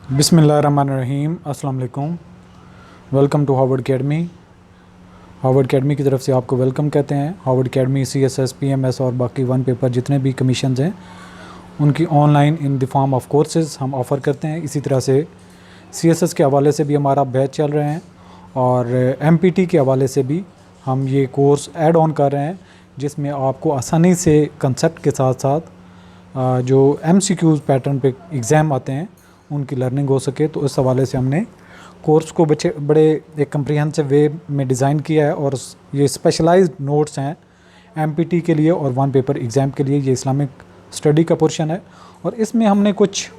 बिस्मिल्लाहिर्रहमानिर्रहीम। अस्सलाम वालेकुम। Welcome to Harvard academy. Harvard academy की तरफ से आपको वेलकम कहते हैं। हार्वर्ड अकेडमी CSS PMS और बाकी वन पेपर जितने भी कमीशंस हैं उनकी online in the form of courses हम ऑफ़र करते हैं। इसी तरह से CSS के हवाले से भी हमारा बैच चल रहे हैं और MPT के हवाले से भी हम ये कोर्स ऐड ऑन कर रहे हैं, जिसमें आपको आसानी से कंसेप्ट के साथ साथ जो MCQs पैटर्न पे एग्ज़ाम आते हैं उनकी लर्निंग हो सके। तो इस हवाले से हमने कोर्स को बड़े एक कम्प्रीहेंसिव वे में डिज़ाइन किया है और ये स्पेशलाइज्ड नोट्स हैं MPT के लिए और वन पेपर एग्ज़ाम के लिए। ये इस्लामिक स्टडी का पोर्शन है और इसमें हमने कुछ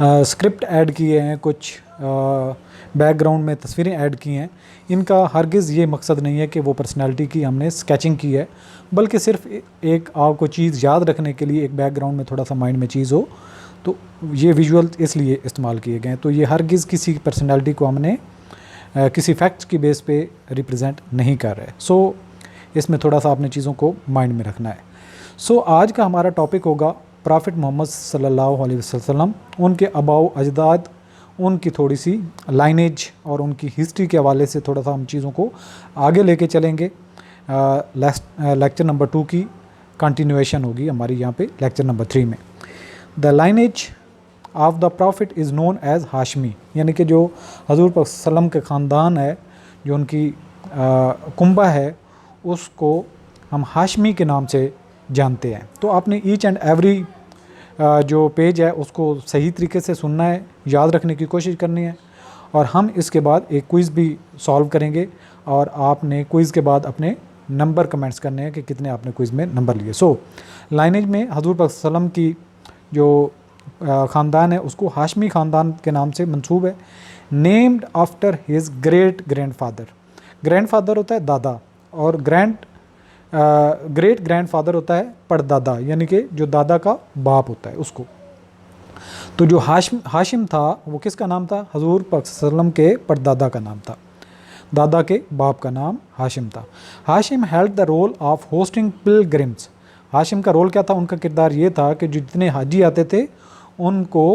स्क्रिप्ट ऐड किए हैं, कुछ बैकग्राउंड में तस्वीरें ऐड की हैं। इनका हरगिज़ ये मकसद नहीं है कि वो पर्सनालिटी की हमने स्केचिंग की है, बल्कि सिर्फ एक आपको चीज़ याद रखने के लिए एक बैकग्राउंड में थोड़ा सा माइंड में चीज़ हो, तो ये विजुअल इसलिए इस्तेमाल किए गए हैं। तो ये हरगिज़ किसी पर्सनालिटी को हमने किसी फैक्ट्स की बेस पे रिप्रेजेंट नहीं कर रहे। सो इसमें थोड़ा सा आपने चीज़ों को माइंड में रखना है। सो आज का हमारा टॉपिक होगा प्रॉफिट मोहम्मद सल्लल्लाहु अलैहि वसल्लम, उनके आबाओ अजदाद, उनकी थोड़ी सी लाइनेज और उनकी हिस्ट्री के हवाले से थोड़ा सा हम चीज़ों को आगे लेके चलेंगे। लेक्चर नंबर 2 की कंटिन्यूएशन होगी हमारी यहाँ पे लेक्चर नंबर 3 में। The lineage of the profit is known as Hashmi, यानी कि जो हजूर पाक सल्लम के ख़ानदान है, जो उनकी कुंबा है, उसको हम हाशमी के नाम से जानते हैं। तो आपने ईच एंड एवरी जो पेज है उसको सही तरीके से सुनना है, याद रखने की कोशिश करनी है और हम इसके बाद एक क्विज़ भी सॉल्व करेंगे और आपने क्विज़ के बाद अपने नंबर कमेंट्स करने हैं कि कितने आपने क्विज़ में नंबर लिए। सो लाइनेज में हजूर पाक सल्लम की जो ख़ानदान है उसको हाशमी ख़ानदान के नाम से मंसूब है। Named after his great grandfather. Grandfather होता है दादा और ग्रेट ग्रैंडफादर होता है परदादा, यानी कि जो दादा का बाप होता है उसको। तो जो हाशिम था वो किसका नाम था? हजूर पाक सल्लम के परदादा का नाम था। दादा के बाप का नाम हाशिम था। Hashim held the role of hosting pilgrims. Hashim का रोल क्या था? उनका किरदार ये था कि जितने हाजी आते थे उनको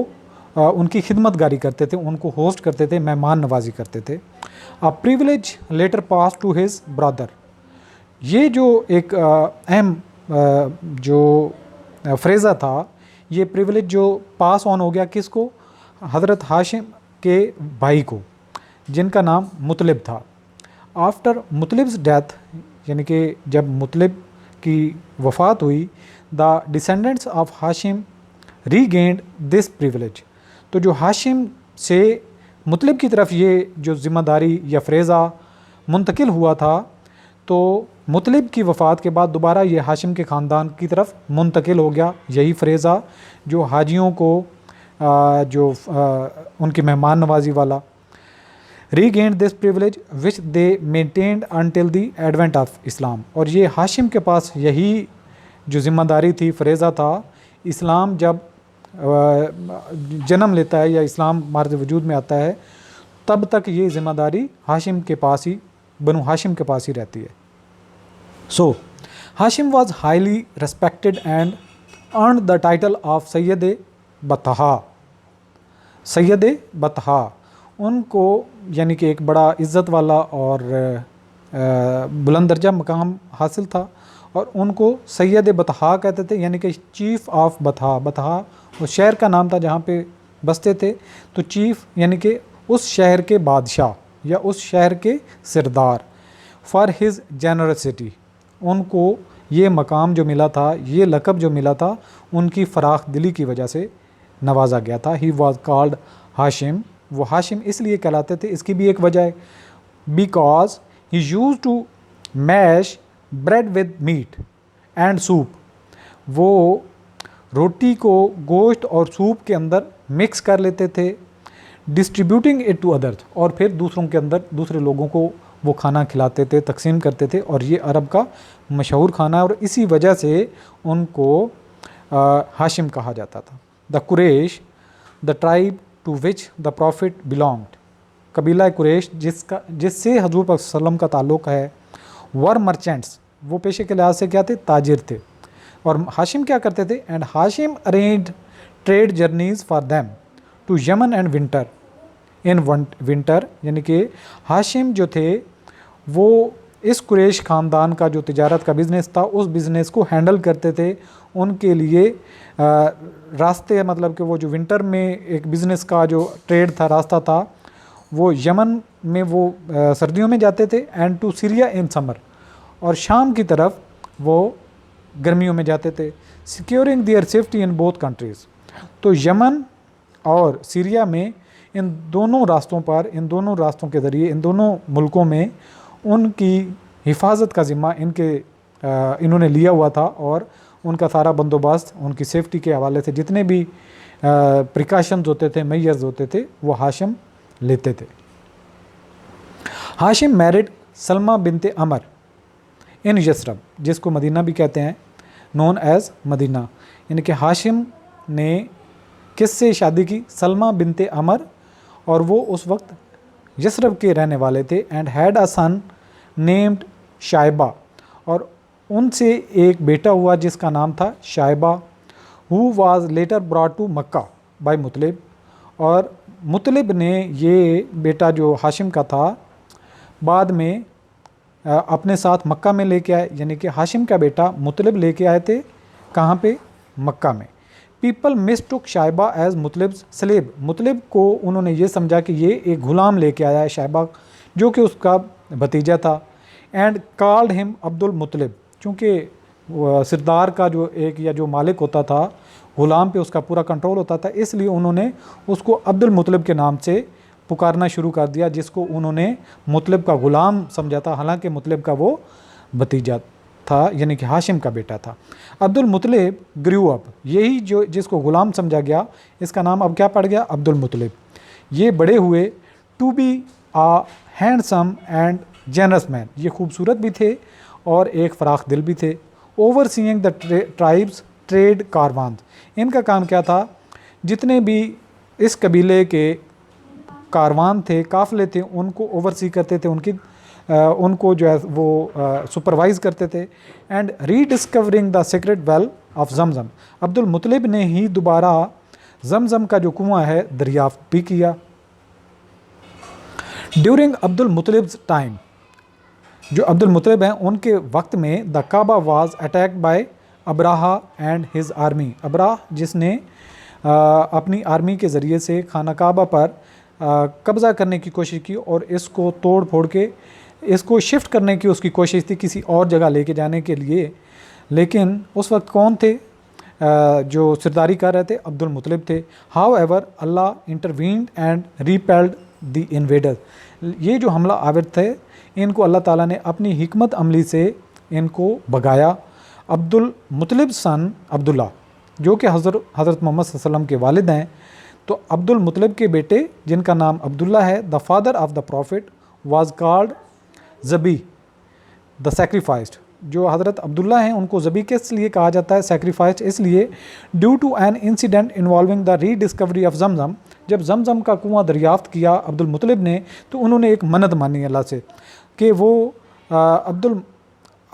उनकी खिदमतगारी करते थे, उनको होस्ट करते थे, मेहमान नवाजी करते थे। A privilege later pass to his brother. ये जो एक अहम जो फ्रेज़ा था, ये प्रिविलेज जो पास ऑन हो गया किसको? हज़रत हाशिम के भाई को, जिनका नाम मुतलिब था। आफ्टर मुतलिब्स डेथ, यानी कि जब मुतलिब की वफ़ात हुई, the descendants of Hashim regained this privilege. तो जो हाशिम से मुतलिब की तरफ ये जो ज़िम्मेदारी या फ्रेज़ा मुंतकिल हुआ था, तो मुतलिब की वफ़ात के बाद दोबारा ये हाशिम के ख़ानदान की तरफ मुंतकिल हो गया यही फ्रेज़ा, जो हाजियों को उनकी मेहमान नवाजी वाला। Regained this privilege which they maintained until the advent of Islam. और ये हाशिम के पास यही जो ज़िम्मेदारी थी, फ्रेज़ा था, इस्लाम जब जन्म लेता है या इस्लाम मार्ज वजूद में आता है, तब तक ये ज़िम्मेदारी हाशिम के पास ही, बनु हाशिम के पास ही रहती है। So Hashim was highly respected and earn the title of Sayyid Batha. Sayyid Batha उनको यानी कि एक बड़ा इज़्ज़त वाला और बुलंद दर्जा मकाम हासिल था और उनको सैयद बतहा कहते थे, यानी कि चीफ़ ऑफ बतहा। बतहा उस शहर का नाम था जहाँ पे बसते थे। तो चीफ़ यानी कि उस शहर के बादशाह या उस शहर के सरदार। फॉर हिज जेनरसिटी, उनको ये मकाम जो मिला था, ये लक़ब जो मिला था, उनकी फ़राख दिली की वजह से नवाजा गया था। He was called Hashim. वो हाशिम इसलिए कहलाते थे, इसकी भी एक वजह है, because he use to mash bread with meat and soup. वो रोटी को गोश्त और सूप के अंदर मिक्स कर लेते थे, डिस्ट्रीब्यूटिंग इट टू अदर्स, और फिर दूसरों के अंदर दूसरे लोगों को वो खाना खिलाते थे, तकसीम करते थे। और ये अरब का मशहूर खाना है और इसी वजह से उनको हाशिम कहा जाता था। The Quraysh, the tribe to which the prophet belonged. कबीला कुरैश जिससे हजूर पाक सल्लम का ताल्लुक़ है, वर मर्चेंट्स, वो पेशे के लिहाज से क्या थे? ताजिर थे। और हाशिम क्या करते थे? And Hashim arranged trade journeys for them to Yemen and winter in winter, यानी कि हाशिम जो थे वो इस कुरैश ख़ानदान का जो तिजारत का बिज़नेस था उस बिज़नेस को हैंडल करते थे। उनके लिए रास्ते, मतलब कि वो जो विंटर में एक बिज़नेस का जो ट्रेड था, रास्ता था, वो यमन में वो सर्दियों में जाते थे, and to Syria in summer, और शाम की तरफ वो गर्मियों में जाते थे। Securing their safety in both countries. तो यमन और सीरिया में इन दोनों रास्तों पर, इन दोनों रास्तों के ज़रिए इन दोनों मुल्कों में उनकी हिफाजत का ज़िम्मा इन्होंने लिया हुआ था, और उनका सारा बंदोबस्त, उनकी सेफ्टी के हवाले से जितने भी प्रिकॉशंस होते थे, मेजर्स होते थे, वो हाशिम लेते थे। हाशिम मैरिड सलमा बिनते अमर इन यसरब, जिसको मदीना भी कहते हैं, नोन एज मदीना, यानी कि हाशिम ने किससे शादी की? सलमा बिनते अमर, और वो उस वक्त यसरब के रहने वाले थे। And had a son named Shaiba, और उनसे एक बेटा हुआ जिसका नाम था Shaiba, who was later brought to Mecca by Muttalib, और मुतलिब ने ये बेटा जो हाशिम का था बाद में अपने साथ मक्का में लेके आए, यानी कि हाशिम का बेटा मुतलिब लेके आए थे। कहाँ पे? मक्का में। People mistook Shaiba as Muttalib's slave, Muttalib को उन्होंने ये समझा कि ये एक ग़ुलाम लेके आया है शाइबा, जो कि उसका भतीजा था। एंड कॉल्ड हिम अब्दुल मुतलिब, चूँकि सिरदार का जो एक या जो मालिक होता था, ग़ुलाम पे उसका पूरा कंट्रोल होता था, इसलिए उन्होंने उसको अब्दुल मुतलिब के नाम से पुकारना शुरू कर दिया, जिसको उन्होंने मुतलिब का ग़ुलाम समझा था, हालांकि मुतलिब का वो भतीजा था, यानी कि हाशिम का बेटा था। अब्दुल मुतलिब ग्रू अप, यही जो जिसको ग़ुलाम समझा गया, इसका नाम अब क्या पड़ गया? अब्दुल मुतलिब। ये बड़े हुए to be a handsome and generous man, ये खूबसूरत भी थे और एक फ़राख दिल भी थे। Over seeing the tribe's trade caravan, इनका काम क्या था? जितने भी इस कबीले के कारवान थे, काफ़िले थे, उनको ओवरसी करते थे, उनको जो है वो सुपरवाइज़ करते थे। And rediscovering the secret well of Zamzam, Abdul मुतलिब ने ही दोबारा जमज़म का जो कुआं है दरियाफ्त भी किया। ड्यूरिंग अब्दुल मुतलिब्स टाइम, जो अब्दुल मुतलिब हैं उनके वक्त में, the Kaaba was attacked by Abraha and his army, Abraha जिसने अपनी आर्मी के ज़रिए से खाना काबा पर कब्ज़ा करने की कोशिश की और इसको तोड़ फोड़ के इसको शिफ्ट करने की उसकी कोशिश थी किसी और जगह लेके जाने के लिए। लेकिन उस वक्त कौन थे जो सरदारी कर रहे थे? अब्दुल मुतलिब थे। How ever Allah intervened and repelled the invader, ये जो हमला आवर थे इनको अल्लाह ताला ने अपनी हिकमत अमली से इनको भगाया। अब्दुल मुतलिब सन अब्दुल्ला, जो कि हज़रत मोहम्मद सल्लल्लाहु अलैहि वसल्लम के वालिद हैं, तो अब्दुल मुतलिब के बेटे जिनका नाम अब्दुल्ला है, the father of the prophet was called Zabih the sacrificed, जो हज़रत अब्दुल्ला हैं उनको ज़बी किस लिए कहा जाता है? सेक्रीफाइस्ड इसलिए, due to an incident involving the rediscovery of Zamzam, जब जमज़म का कुआं दरियाफ्त किया अब्दुल मुतलिब ने, तो उन्होंने एक मन्नत मानी अल्लाह से कि वो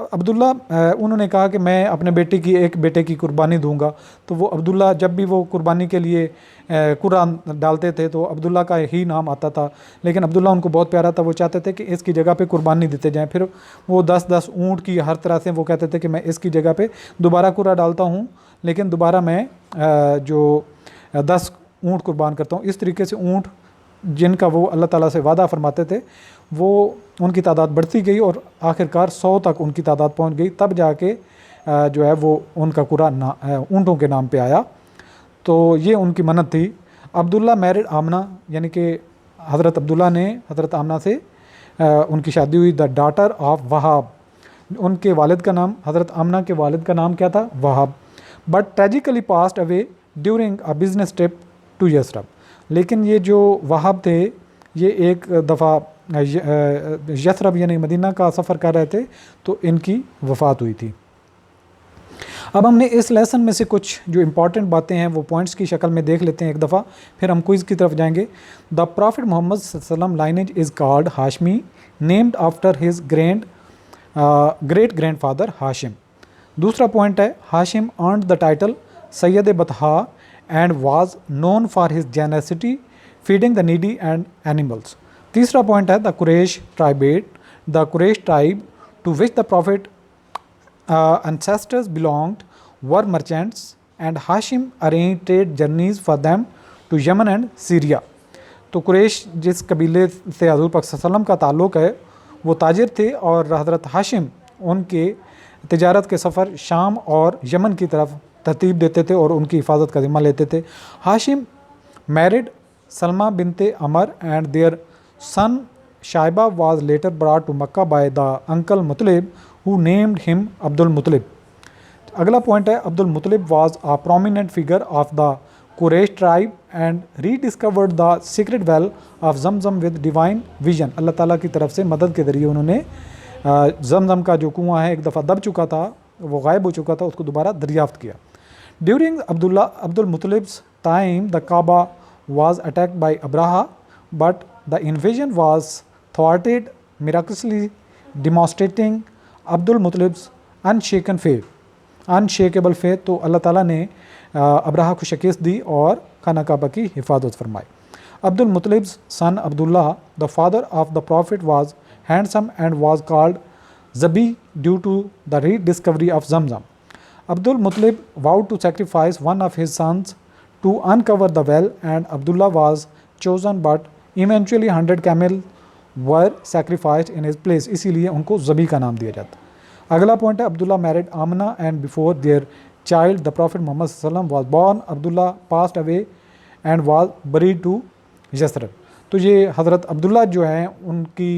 अब्दुल्ला उन्होंने कहा कि मैं अपने एक बेटे की कुर्बानी दूंगा। तो वो अब्दुल्ला जब भी वो कुर्बानी के लिए कुरान डालते थे तो अब्दुल्ला का ही नाम आता था, लेकिन अब्दुल्ला उनको बहुत प्यारा था, वो चाहते थे कि इसकी जगह पे कुर्बानी देते जाएं। फिर वो 10-10 ऊँट की हर तरह से वो कहते थे कि मैं इसकी जगह पे दोबारा कुरा डालता हूँ, लेकिन दोबारा मैं जो 10 ऊँट कुर्बान करता हूँ। इस तरीके से ऊँट जिनका वो अल्लाह ताला से वादा फरमाते थे, वो उनकी तादाद बढ़ती गई और आखिरकार 100 तक उनकी तादाद पहुंच गई। तब जाके जो है वो उनका कुरा ऊँटों के नाम पे आया। तो ये उनकी मन्नत थी। अब्दुल्ला मैरिड आमना, यानी कि हज़रत अब्दुल्ला ने हज़रत आमना से उनकी शादी हुई। द डॉटर ऑफ वहाब, उनके वालिद का नाम, हज़रत आमना के वालिद का नाम क्या था? Wahab. But tragically passed away during a business trip to Yathrib, लेकिन ये जो वहाब थे ये एक दफ़ा यसरब यानी मदीना का सफ़र कर रहे थे तो इनकी वफ़ात हुई थी। अब हमने इस लेसन में से कुछ जो इम्पॉर्टेंट बातें हैं वो पॉइंट्स की शक्ल में देख लेते हैं एक दफ़ा, फिर हम क्विज़ की तरफ जाएंगे। द प्रॉफिट मोहम्मद सल्लल्लाहु lineage is called Hashmi, named after his great grandfather Hashim. दूसरा पॉइंट है Hashim earned the title Sayyid Batha and was known for his generosity, feeding the needy and animals. तीसरा point है the Quraysh tribe, the Quraysh tribe to which the prophet ancestors belonged were merchants and Hashim arranged trade journeys for them to Yemen and Syria. तो कुरैश जिस कबीले से हज़ूर पाक सल्लल्लाहु अलैहि वसल्लम का ताल्लुक़ है वो ताजिर थे और हज़रत हाशिम उनके तिजारत के सफ़र शाम और यमन की तरफ तरतीब देते थे और उनकी हिफाजत का ज़िम्मा लेते थे. Hashim married Salma bint Amr and their son Shaiba was later brought to Makkah by the uncle Muttalib who named him Abdul Muttalib. अगला पॉइंट है Abdul मुतलिब was a prominent figure of the Quraysh tribe and rediscovered the secret well of Zamzam with divine vision. अल्लाह ताला की तरफ से मदद के ज़रिए उन्होंने जमजम का जो कुआं है एक दफ़ा दब चुका था, वो गायब हो चुका था, उसको दोबारा दरियाफ्त किया. During Abdul Muttalib's time the Kaaba was attacked by Abraha, but the invasion was thwarted, miraculously demonstrating Abdul Muttalib's unshaken faith, unshakeable faith. तो अल्लाह ताला ने अब्राहा को शिकस्त दी और खाना काबा की हिफाजत फरमाई. Abdul Muttalib's son Abdullah the father of the prophet was handsome and was called Zabih due to the rediscovery of Zamzam. Abdul Muttalib vowed to sacrifice one of his sons to uncover the well and Abdullah was chosen but eventually 100 camel were sacrificed in his place, इसीलिए उनको ज़बी का नाम दिया जाता. अगला point है Abdullah married Amina and before their child the prophet Muhammad सल्लल्लाहु अलैहि वसल्लम was born. Abdullah passed away and was buried to Yathrib. तो ये हज़रत अब्दुल्ला जो हैं उनकी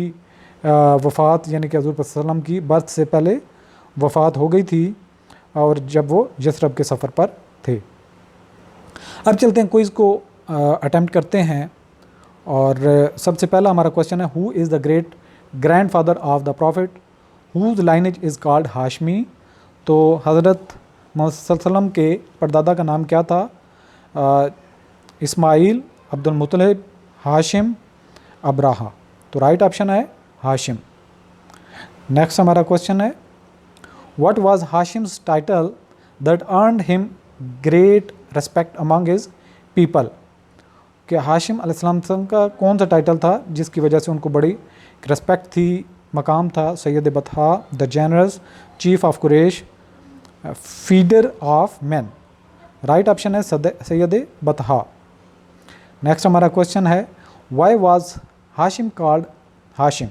वफ़ात यानी कि हज़ूर सल्लम की बर्थ से पहले वफ़ात हो गई थी और जब वो यसरब के सफ़र पर थे. अब चलते हैं क्विज़ को अटेम्प्ट करते हैं और सबसे पहला हमारा क्वेश्चन है who is the great grandfather of the prophet whose lineage is called Hashmi. तो हज़रत मोहम्मद सल्लम के परदादा का नाम क्या था? Ismail, Abdul Muttalib, Hashim, Abraha. तो राइट ऑप्शन है हाशिम. नेक्स्ट हमारा क्वेश्चन है what was Hashim's title that earned him great respect among his people. कि हाशिम अलैहिस्सलाम का कौन सा टाइटल था जिसकी वजह से उनको बड़ी रिस्पेक्ट थी, मकाम था? Sayyid Batha, the generous, chief of Quraysh, feeder of man. Right option है सैयद बतहा. नेक्स्ट हमारा क्वेश्चन है why was Hashim called Hashim.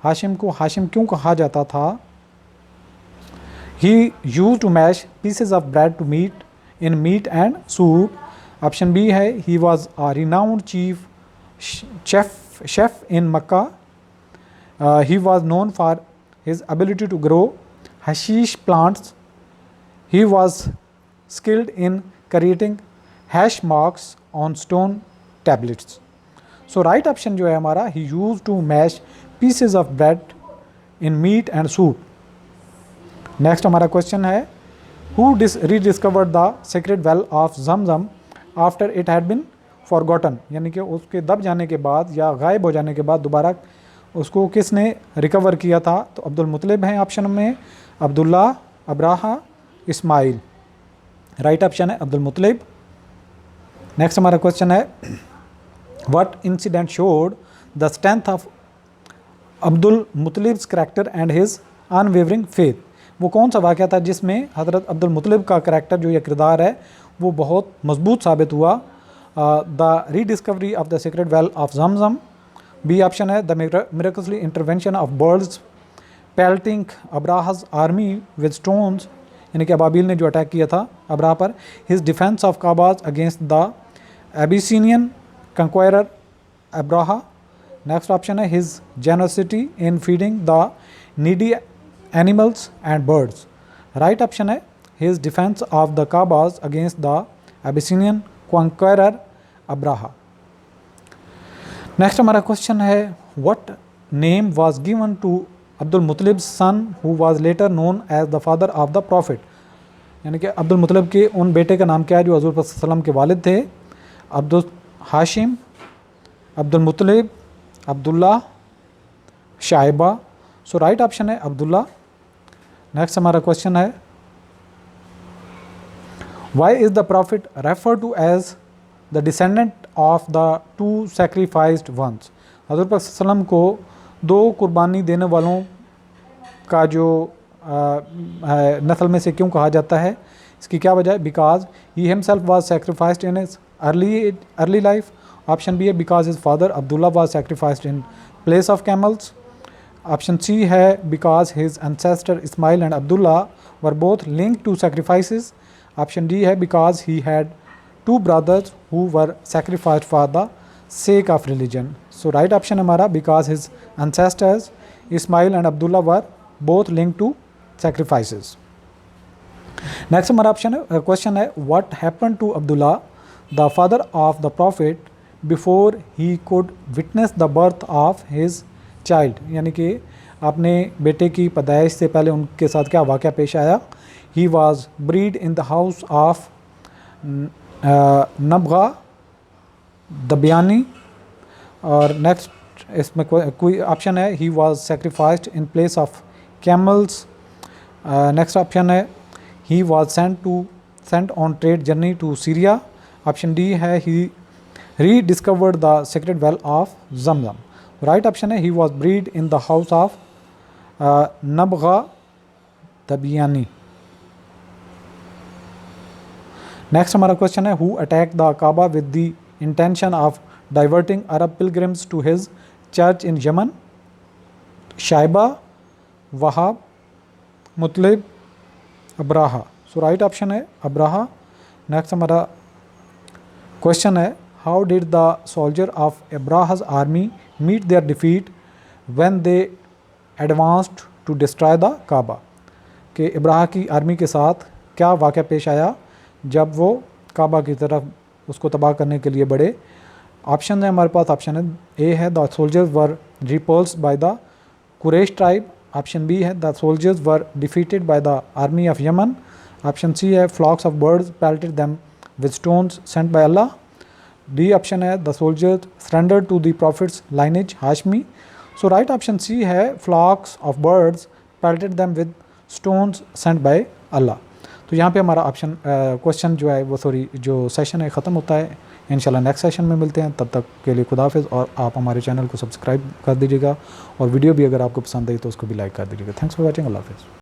Hashim को हाशिम क्यों कहा जाता था? He used to mash pieces of bread to meat in meat and soup. Option B है he was a renowned chief chef in Mecca. He was known for his ability to grow hashish plants. He was skilled in creating hash marks on stone tablets. So right option जो है हमारा he used to mash pieces of bread in meat and soup. Next हमारा question है who rediscovered the sacred well of Zamzam after it had been forgotten. यानी कि उसके दब जाने के बाद या गायब हो जाने के बाद दोबारा उसको किसने रिकवर किया था? तो अब्दुल मुत्तलिब हैं ऑप्शन में, Abdullah, Abraha, Ismail. Right option है अब्दुल मुत्तलिब. नेक्स्ट हमारा क्वेश्चन है what incident showed the strength of Abdul Muttalib's character and his unwavering faith. वो कौन सा वाक़या था जिसमें हज़रत अब्दुल मुत्तलिब का करैक्टर जो ये किरदार है वो बहुत मजबूत साबित हुआ? The rediscovery of the secret well of Zamzam. B option है the miraculously intervention of birds pelting Abraha's army with stones. यानी कि अबाबिल ने जो अटैक किया था अब्राहा पर. His defence of Kaaba's against the Abyssinian conqueror Abraha. Next option है his generosity in feeding the needy animals and birds. Right option है his defence of the Kaaba's against the Abyssinian conqueror Abraha. Next हमारा question है what name was given to Abdul Muttalib's son who was later known as the father of the prophet. यानी कि अब्दुल मुत्तलिब के उन बेटे का नाम क्या है जो हज़ूर सल्लल्लाहु अलैहि वसल्लम के वालिद थे? Abdul Hashim, Abdul Muttalib, Abdullah, Shaiba. So right option है अब्दुल्ला. नेक्स्ट हमारा क्वेश्चन है why is the prophet refer to as the descendant of the two sacrificed ones. हज़रत पाक सल्लल्लाहु अलैहि वसल्लम को दो कुर्बानी देने वालों का जो नस्ल में से क्यों कहा जाता है, इसकी क्या वजह है? Because he himself was sacrificed in his early life. Option B है because his father Abdullah was sacrificed in place of camels. Option C है because his ancestor Ismail and Abdullah were both linked to sacrifices. Option D है because he had two brothers who were sacrificed for the sake of religion। So right option हमारा because his ancestors Ismail and Abdullah were both linked to sacrifices। Next हमारा option है question है what happened to Abdullah the father of the prophet before he could witness the birth of his child। यानी कि अपने बेटे की पैदाइश से पहले उनके साथ क्या वाक़या पेश आया? He was buried in the house of नबगा दबियानी। और नेक्स्ट इसमें कोई ऑप्शन है he was sacrificed in place of camels. Next option है he was sent on trade journey to Syria. Option D है he rediscovered the secret well of Zamzam. Right option है he was bred in the house of Nabigha Dhubyani. Next हमारा question है who attack the Kaaba with the intention of diverting Arab pilgrims to his church in Yemen? Shaiba, Wahab, Mutlib, Abraha। So right option है Abraha। Next हमारा question है how did the soldier of Abraha's army meet their defeat when they advanced to destroy the Kaaba। कि इब्राहा की army के साथ क्या वाक़या पेश आया जब वो काबा की तरफ उसको तबाह करने के लिए बढ़े? ऑप्शन है हमारे पास, ऑप्शन है ए है the soldiers were repulsed by the Quraysh tribe. Option B है the soldiers were defeated by the army of Yemen. Option C है flocks of birds pelted them with stones sent by Allah. D option है the soldiers surrendered to the prophet's lineage Hashmi. So right option C है flocks of birds pelted them with stones sent by Allah. तो यहाँ पे हमारा option question जो है वो जो सेशन है ख़त्म होता है। इंशाल्लाह नेक्स्ट सेशन में मिलते हैं, तब तक के लिए खुदा हाफिज़। और आप हमारे चैनल को सब्सक्राइब कर दीजिएगा और वीडियो भी अगर आपको पसंद आई तो उसको भी लाइक कर दीजिएगा। Thanks for watching. अल्लाह हाफिज़।